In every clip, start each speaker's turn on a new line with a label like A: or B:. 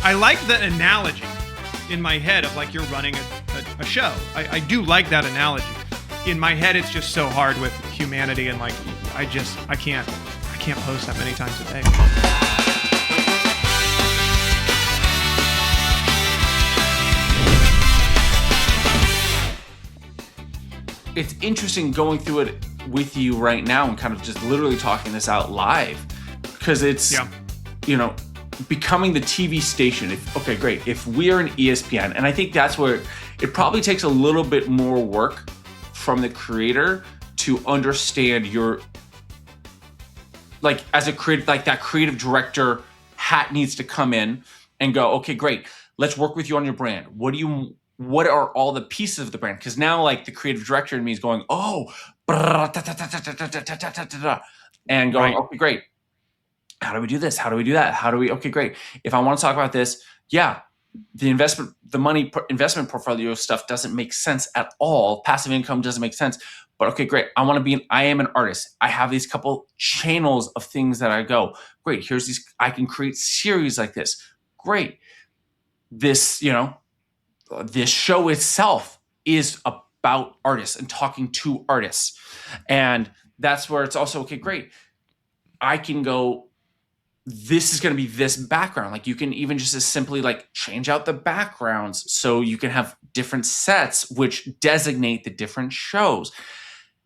A: I like the analogy in my head of like you're running a show. I do like that analogy. In my head, it's just so hard with humanity and like I can't post that many times a day.
B: It's interesting going through it with you right now and kind of just literally talking this out live because it's, becoming the TV station. If we are an ESPN, and I think that's where it probably takes a little bit more work from the creator to understand your, like as a creative, like that creative director hat needs to come in and go, okay, great. Let's work with you on your brand. What are all the pieces of the brand? Because now like the creative director in me is going, and going, okay, great. How do we do this? How do we do that? Okay, great. If I want to talk about this, the investment portfolio stuff doesn't make sense at all. Passive income doesn't make sense. But okay, great. I am an artist. I have these couple channels of things that I go, great. Here's these, I can create series like this. Great. This, this show itself is about artists and talking to artists. And that's where it's also, okay, great. I can go, this is going to be this background. Like you can even just as simply like change out the backgrounds so you can have different sets which designate the different shows.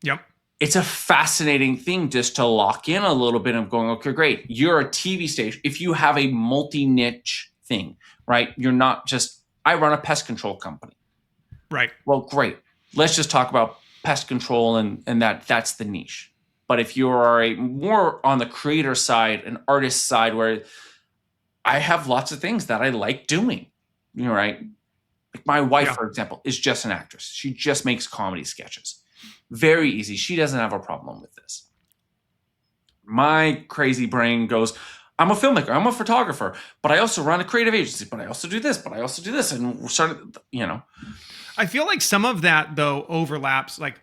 A: Yep.
B: It's a fascinating thing just to lock in a little bit of going, okay, great. You're a TV station. If you have a multi-niche thing, right? You're not just, I run a pest control company.
A: Right.
B: Well, great. Let's just talk about pest control and that's the niche. But if you are more on the creator side, an artist side, where I have lots of things that I like doing, right? Like my wife, for example, is just an actress. She just makes comedy sketches. Very easy. She doesn't have a problem with this. My crazy brain goes, I'm a filmmaker, I'm a photographer, but I also run a creative agency, but I also do this, but I also do this. And we started,
A: I feel like some of that though overlaps, like,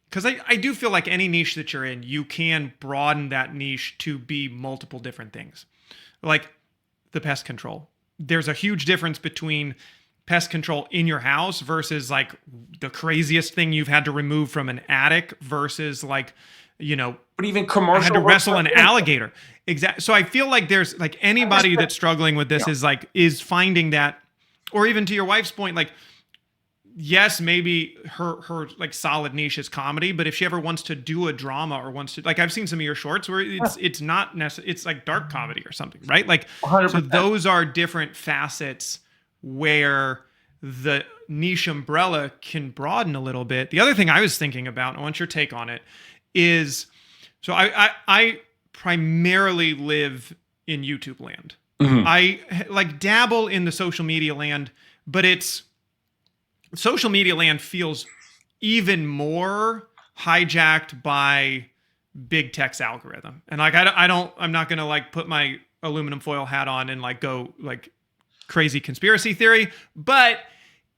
A: because I do feel like any niche that you're in, you can broaden that niche to be multiple different things. Like the pest control. There's a huge difference between pest control in your house versus like the craziest thing you've had to remove from an attic versus like,
B: but even commercial.
A: I had to wrestle an alligator. Exactly. So I feel like there's like anybody that's struggling with this is finding that, or even to your wife's point, like, yes, maybe her like solid niche is comedy, but if she ever wants to do a drama or wants to, like, I've seen some of your shorts where it's not necessarily, it's like dark comedy or something, right? Like, 100%. So those are different facets where the niche umbrella can broaden a little bit. The other thing I was thinking about, and I want your take on it, is, so I primarily live in YouTube land. Mm-hmm. I like dabble in the social media land, but social media land feels even more hijacked by big tech's algorithm. And like, I'm not going to like put my aluminum foil hat on and like go like crazy conspiracy theory, but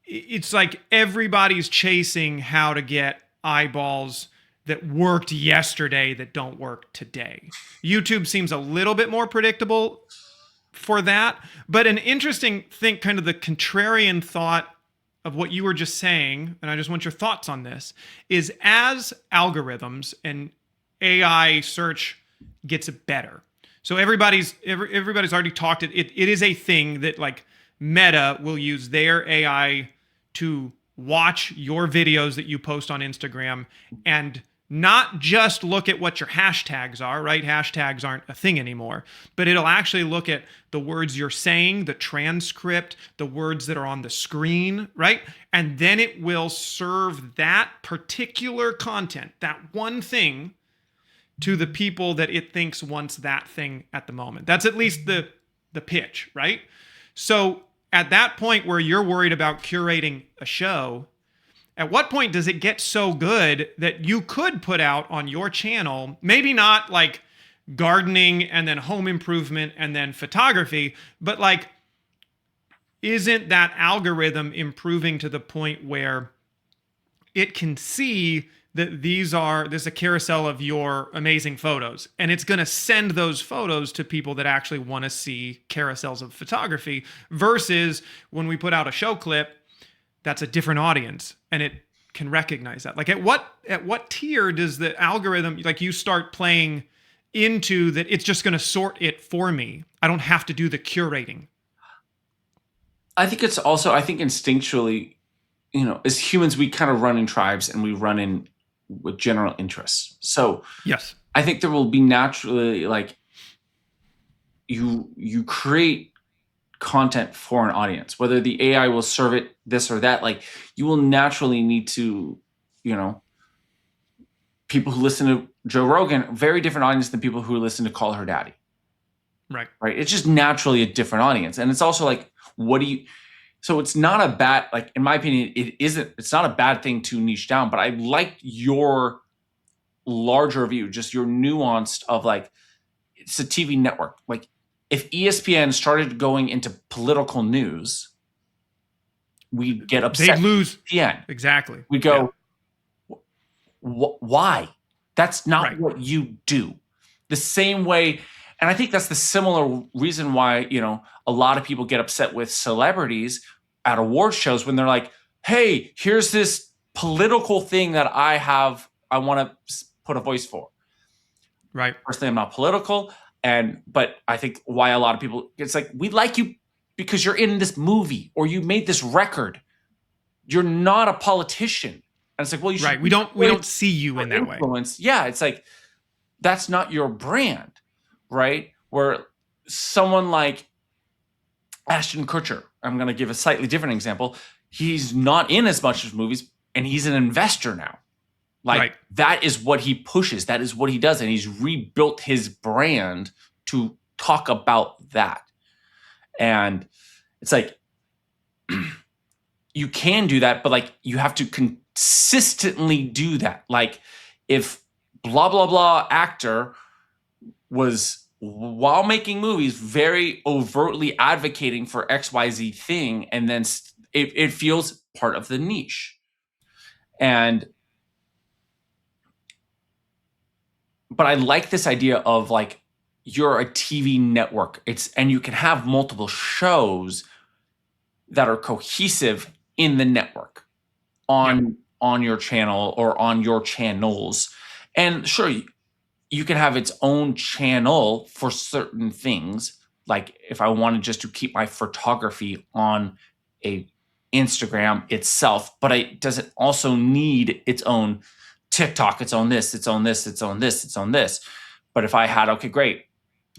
A: it's like everybody's chasing how to get eyeballs that worked yesterday that don't work today. YouTube seems a little bit more predictable for that, but an interesting thing, kind of the contrarian thought of what you were just saying, and I just want your thoughts on this, is as algorithms and AI search gets better. So everybody's already talked it. It is a thing that like Meta will use their AI to watch your videos that you post on Instagram and not just look at what your hashtags are, right? Hashtags aren't a thing anymore, but it'll actually look at the words you're saying, the transcript, the words that are on the screen, right? And then it will serve that particular content, that one thing, to the people that it thinks wants that thing at the moment. That's at least the pitch, right? So at that point where you're worried about curating a show, at what point does it get so good that you could put out on your channel, maybe not like gardening and then home improvement and then photography, but like, isn't that algorithm improving to the point where it can see this is a carousel of your amazing photos, and it's going to send those photos to people that actually want to see carousels of photography, versus when we put out a show clip, that's a different audience and it can recognize that. Like at what tier does the algorithm, like you start playing into that, it's just going to sort it for me, I don't have to do the curating?
B: I think it's also, I think instinctually, as humans, we kind of run in tribes and we run in with general interests. So
A: Yes.
B: I think there will be naturally, like, you create content for an audience, whether the AI will serve it this or that. Like, you will naturally need to, people who listen to Joe Rogan, very different audience than people who listen to Call Her Daddy.
A: Right.
B: It's just naturally a different audience. And it's also like, so it's not a bad, like, in my opinion, it's not a bad thing to niche down, but I like your larger view, just your nuanced of like, it's a TV network. Like, if ESPN started going into political news, we'd get upset.
A: They'd lose.
B: ESPN.
A: Exactly.
B: We'd go, why? That's not what you do. The same way, and I think that's the similar reason why, a lot of people get upset with celebrities at award shows when they're like, hey, here's this political thing that I want to put a voice for.
A: Right.
B: Personally, I'm not political. But I think why a lot of people, it's like, we like you because you're in this movie or you made this record. You're not a politician. And it's like, well, you should.
A: Right. We don't see you in that way.
B: Yeah. It's like, that's not your brand, right? Where someone like Ashton Kutcher, I'm going to give a slightly different example. He's not in as much as movies and he's an investor now. Like, that is what he pushes. That is what he does. And he's rebuilt his brand to talk about that. And it's like, you can do that, but like, you have to consistently do that. Like, if blah, blah, blah actor was, while making movies, very overtly advocating for XYZ thing, and then it feels part of the niche. But I like this idea of like, you're a TV network. And you can have multiple shows that are cohesive in the network on your channel or on your channels. And sure, you can have its own channel for certain things. Like, if I wanted just to keep my photography on a Instagram itself, but does it also need its own TikTok, its own this, its own this, its own this, its own this? But if I had, okay, great,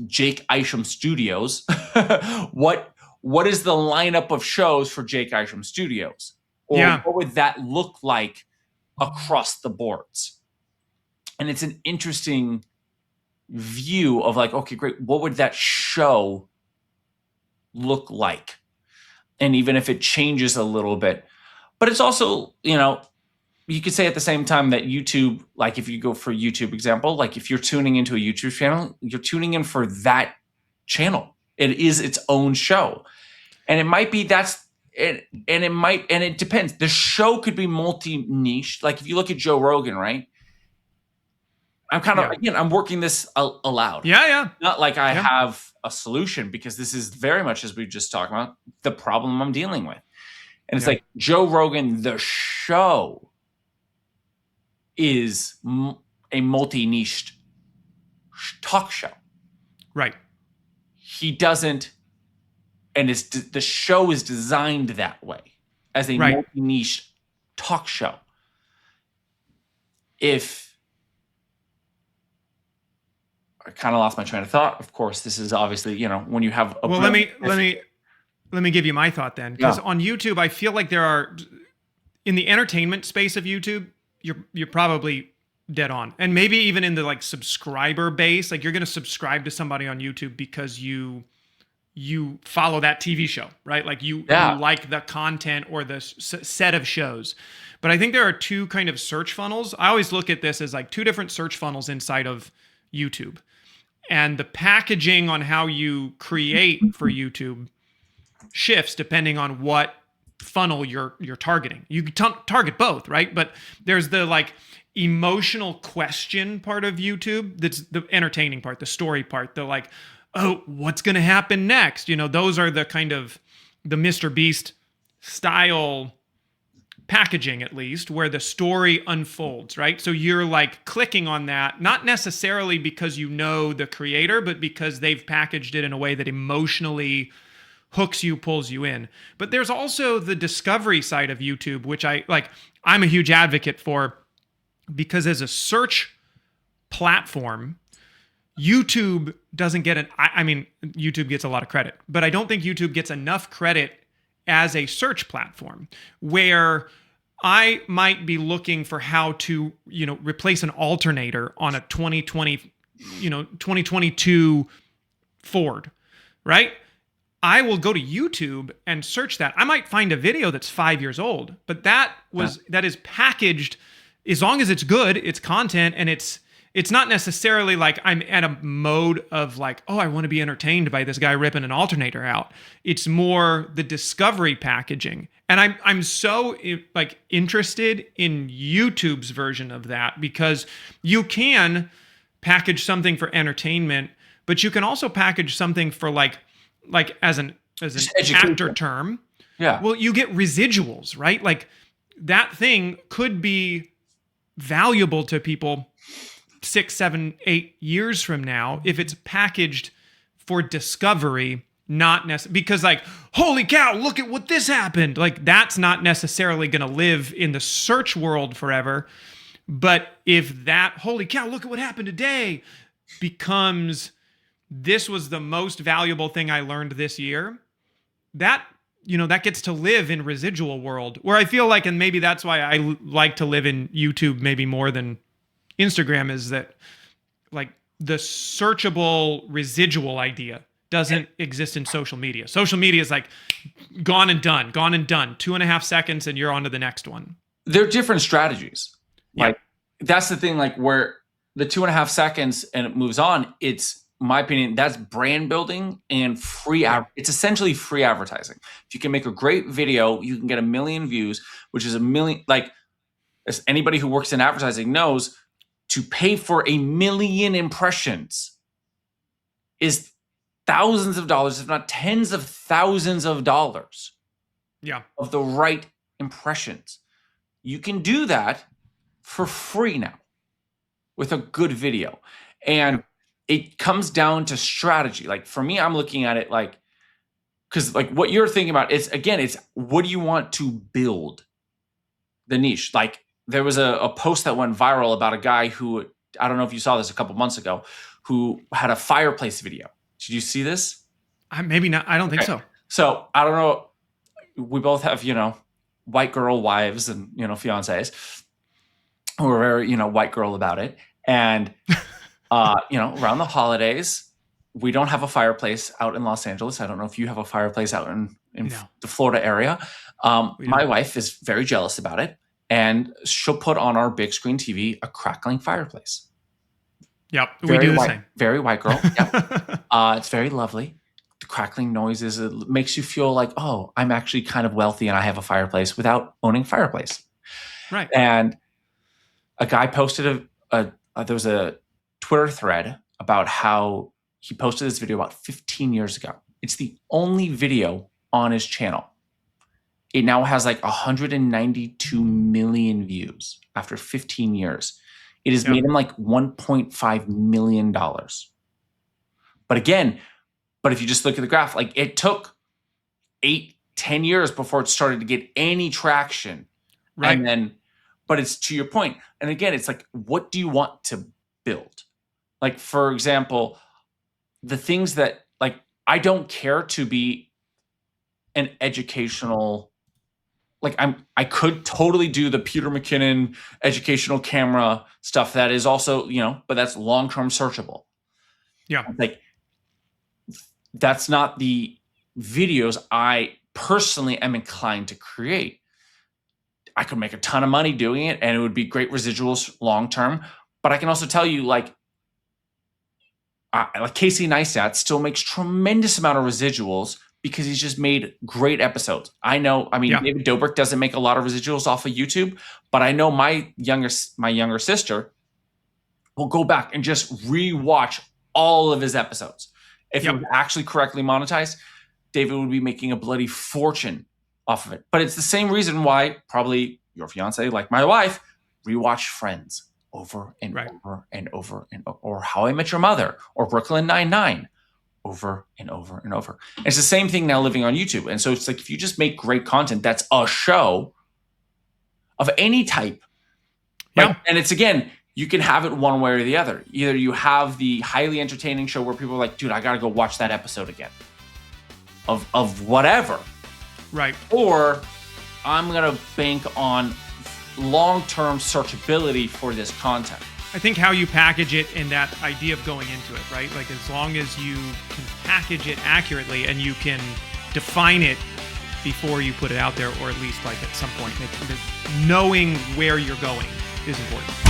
B: Jake Isham Studios, what is the lineup of shows for Jake Isham Studios? Or what would that look like across the boards? And it's an interesting view of like, okay, great, what would that show look like? And even if it changes a little bit, but it's also, you could say at the same time that YouTube, like if you go for YouTube example, like if you're tuning into a YouTube channel, you're tuning in for that channel. It is its own show. And it might be and it depends. The show could be multi-niche. Like if you look at Joe Rogan, right? I'm kind of, again, I'm working this aloud.
A: Yeah.
B: Not like I have a solution, because this is very much, as we just talked about, the problem I'm dealing with. And it's like Joe Rogan, the show, is a multi-niche talk show.
A: Right.
B: He doesn't, and the show is designed that way, as a multi-niche talk show. If I kind of lost my train of thought, of course, this is obviously, when you have
A: well, let me give you my thought then, because on YouTube, I feel like there are, in the entertainment space of YouTube, you're probably dead on. And maybe even in the like subscriber base, like you're going to subscribe to somebody on YouTube because you follow that TV show, right? Like you like the content or the set of shows. But I think there are two kind of search funnels. I always look at this as like two different search funnels inside of YouTube. And the packaging on how you create for YouTube shifts depending on what funnel you're targeting. You can target both, right? But there's the like, emotional question part of YouTube. That's the entertaining part, the story part, the like, oh, what's going to happen next? Those are the kind of the Mr. Beast style packaging, at least, where the story unfolds, right? So you're like clicking on that, not necessarily because you know the creator, but because they've packaged it in a way that emotionally hooks you, pulls you in. But there's also the discovery side of YouTube, which I'm a huge advocate for, because as a search platform, YouTube doesn't get I mean, YouTube gets a lot of credit, but I don't think YouTube gets enough credit as a search platform, where I might be looking for how to, replace an alternator on a 2022 Ford, right? I will go to YouTube and search that. I might find a video that's 5 years old, but that is packaged, as long as it's good, it's content, and it's not necessarily like I'm at a mode of like, oh, I want to be entertained by this guy ripping an alternator out. It's more the discovery packaging. And I'm so like interested in YouTube's version of that, because you can package something for entertainment, but you can also package something for like as an actor term.
B: Yeah.
A: Well, you get residuals, right? Like that thing could be valuable to people 6, 7, 8 years from now if it's packaged for discovery, not necessarily because like, holy cow, look at what this happened. Like that's not necessarily going to live in the search world forever. But if that, holy cow, look at what happened today, becomes, this was the most valuable thing I learned this year, that gets to live in residual world, where I feel like, and maybe that's why I like to live in YouTube maybe more than Instagram, is that like the searchable residual idea doesn't exist in social media. Social media is like gone and done, 2.5 seconds and you're on to the next one.
B: They're different strategies.
A: Yeah.
B: Like that's the thing, like where the 2.5 seconds and it moves on, it's, my opinion, that's brand building and free. It's essentially free advertising. If you can make a great video, you can get 1 million views, which is 1 million. Like, as anybody who works in advertising knows, to pay for 1 million impressions is thousands of dollars, if not tens of thousands of dollars.
A: Yeah.
B: Of the right impressions. You can do that for free now with a good video. And it comes down to strategy. Like for me, I'm looking at it like, because like what you're thinking about is, again, it's what do you want to build the niche? Like there was a post that went viral about a guy who, I don't know if you saw this a couple months ago, who had a fireplace video. Did you see this?
A: Maybe not. I don't think so.
B: So I don't know. We both have, white girl wives and, fiancés who are very, white girl about it. And around the holidays, we don't have a fireplace out in Los Angeles. I don't know if you have a fireplace out in the Florida area. My wife is very jealous about it, and she'll put on our big screen TV a crackling fireplace.
A: Yep, we do the same.
B: Very white girl. Yep. It's very lovely. The crackling noises, it makes you feel like, oh, I'm actually kind of wealthy and I have a fireplace without owning a fireplace.
A: Right.
B: And a guy posted there was a Twitter thread about how he posted this video about 15 years ago. It's the only video on his channel. It now has like 192 million views after 15 years. It has made him like $1.5 million. But if you just look at the graph, like it took 8-10 years before it started to get any traction.
A: Right.
B: And then, but it's to your point. And again, it's like, what do you want to build? Like, for example, the things that, like, I don't care to be an educational, like I could totally do the Peter McKinnon educational camera stuff that is also, but that's long-term searchable.
A: Yeah.
B: Like that's not the videos I personally am inclined to create. I could make a ton of money doing it and it would be great residuals long-term, but I can also tell you like Casey Neistat still makes tremendous amount of residuals because he's just made great episodes. I know, I mean,
A: Yeah.
B: David Dobrik doesn't make a lot of residuals off of YouTube, but I know my younger sister will go back and just rewatch all of his episodes. If it was actually correctly monetized, David would be making a bloody fortune off of it. But it's the same reason why probably your fiance, like my wife, rewatch Friends over and over and over and over, or How I Met Your Mother, or Brooklyn Nine-Nine, over and over and over. And it's the same thing now living on YouTube. And so it's like, if you just make great content, that's a show of any type. Like, and it's, again, you can have it one way or the other. Either you have the highly entertaining show where people are like, dude, I got to go watch that episode again of whatever.
A: Right.
B: Or I'm going to bank on long-term searchability for this content.
A: I think how you package it and that idea of going into it, right? Like, as long as you can package it accurately and you can define it before you put it out there, or at least like at some point, knowing where you're going is important.